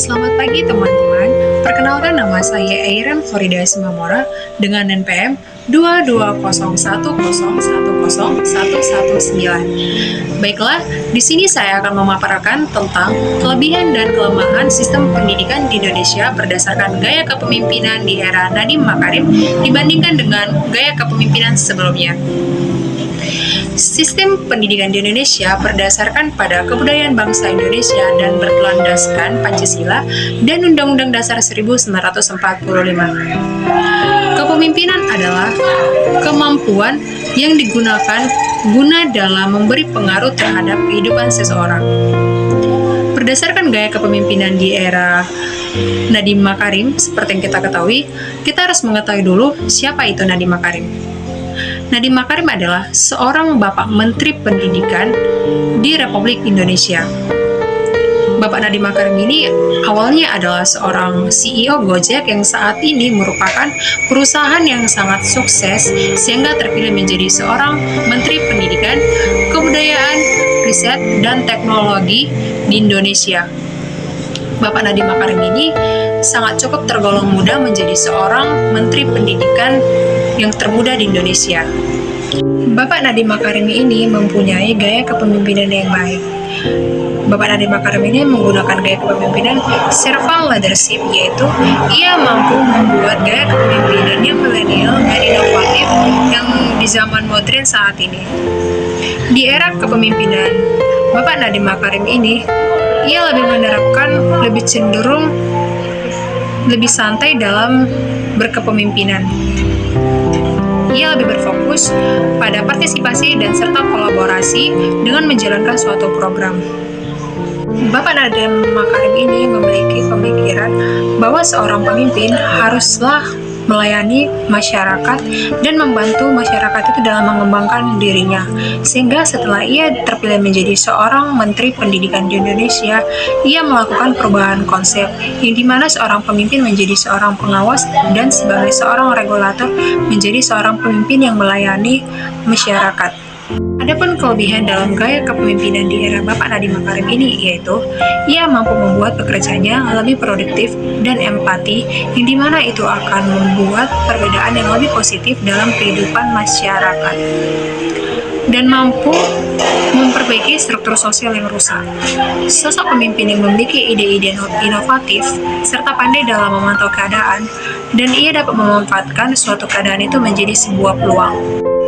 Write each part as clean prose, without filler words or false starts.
Selamat pagi teman-teman. Perkenalkan nama saya Airen Florida Simamora dengan NPM 2201010119. Baiklah, di sini saya akan memaparkan tentang kelebihan dan kelemahan sistem pendidikan di Indonesia berdasarkan gaya kepemimpinan di era Nadiem Makarim dibandingkan dengan gaya kepemimpinan sebelumnya. Sistem pendidikan di Indonesia berdasarkan pada kebudayaan bangsa Indonesia dan berlandaskan Pancasila dan Undang-Undang Dasar 1945. Kepemimpinan adalah kemampuan yang digunakan guna dalam memberi pengaruh terhadap kehidupan seseorang. Berdasarkan gaya kepemimpinan di era Nadiem Makarim, seperti yang kita ketahui, kita harus mengetahui dulu siapa itu Nadiem Makarim. Nadiem Makarim adalah seorang Bapak Menteri Pendidikan di Republik Indonesia. Bapak Nadiem Makarim ini awalnya adalah seorang CEO Gojek yang saat ini merupakan perusahaan yang sangat sukses sehingga terpilih menjadi seorang Menteri Pendidikan, Kebudayaan, Riset, dan Teknologi di Indonesia. Bapak Nadiem Makarim ini sangat cukup tergolong muda menjadi seorang Menteri Pendidikan yang termuda di Indonesia. Bapak Nadiem Makarim ini mempunyai gaya kepemimpinan yang baik. Bapak Nadiem Makarim ini menggunakan gaya kepemimpinan servant leadership, yaitu ia mampu membuat gaya kepemimpinan yang milenial dan inovatif yang di zaman modern saat ini. Di era kepemimpinan Bapak Nadiem Makarim ini, ia lebih cenderung lebih santai dalam berkepemimpinan. Ia lebih berfokus pada partisipasi dan serta kolaborasi dengan menjalankan suatu program. Bapak Nadiem Makarim ini memiliki pemikiran bahwa seorang pemimpin haruslah melayani masyarakat dan membantu masyarakat itu dalam mengembangkan dirinya. Sehingga setelah ia terpilih menjadi seorang Menteri Pendidikan di Indonesia, ia melakukan perubahan konsep, yang dimana seorang pemimpin menjadi seorang pengawas dan sebagai seorang regulator menjadi seorang pemimpin yang melayani masyarakat. Adapun kelebihan dalam gaya kepemimpinan di era Bapak Nadiem Makarim ini yaitu ia mampu membuat pekerjaannya lebih produktif dan empati, yang dimana itu akan membuat perbedaan yang lebih positif dalam kehidupan masyarakat dan mampu memperbaiki struktur sosial yang rusak. Sosok pemimpin yang memiliki ide-ide inovatif serta pandai dalam memantau keadaan, dan ia dapat memanfaatkan suatu keadaan itu menjadi sebuah peluang.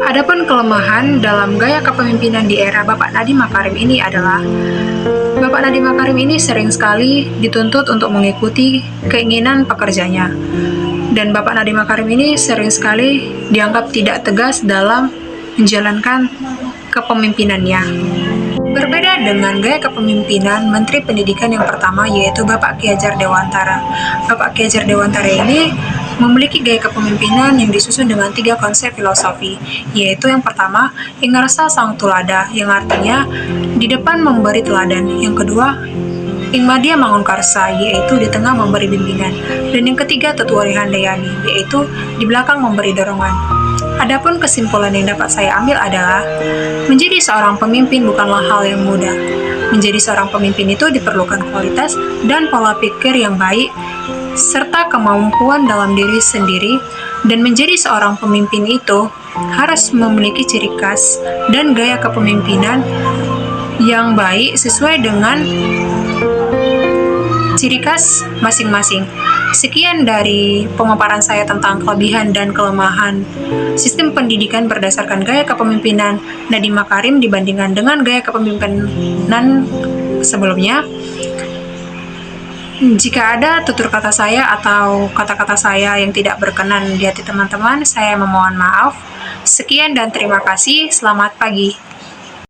Adapun kelemahan dalam gaya kepemimpinan di era Bapak Nadiem Makarim ini adalah Bapak Nadiem Makarim ini sering sekali dituntut untuk mengikuti keinginan pekerjanya, dan Bapak Nadiem Makarim ini sering sekali dianggap tidak tegas dalam menjalankan kepemimpinannya. Berbeda dengan gaya kepemimpinan Menteri Pendidikan yang pertama, yaitu Bapak Ki Hajar Dewantara. Bapak Ki Hajar Dewantara ini memiliki gaya kepemimpinan yang disusun dengan 3 konsep filosofi, yaitu yang pertama, Ingarsa Sang Tulada, yang artinya di depan memberi teladan. Yang kedua, Ingmadya Mangunkarsa, yaitu di tengah memberi bimbingan. Dan yang ketiga, Tetuwari Handayani, yaitu di belakang memberi dorongan. Adapun kesimpulan yang dapat saya ambil adalah menjadi seorang pemimpin bukanlah hal yang mudah. Menjadi seorang pemimpin itu diperlukan kualitas dan pola pikir yang baik serta kemampuan dalam diri sendiri, dan menjadi seorang pemimpin itu harus memiliki ciri khas dan gaya kepemimpinan yang baik sesuai dengan ciri khas masing-masing. Sekian dari pemaparan saya tentang kelebihan dan kelemahan sistem pendidikan berdasarkan gaya kepemimpinan Nadiem Makarim dibandingkan dengan gaya kepemimpinan sebelumnya. Jika ada tutur kata saya atau kata-kata saya yang tidak berkenan di hati teman-teman, saya memohon maaf. Sekian dan terima kasih. Selamat pagi.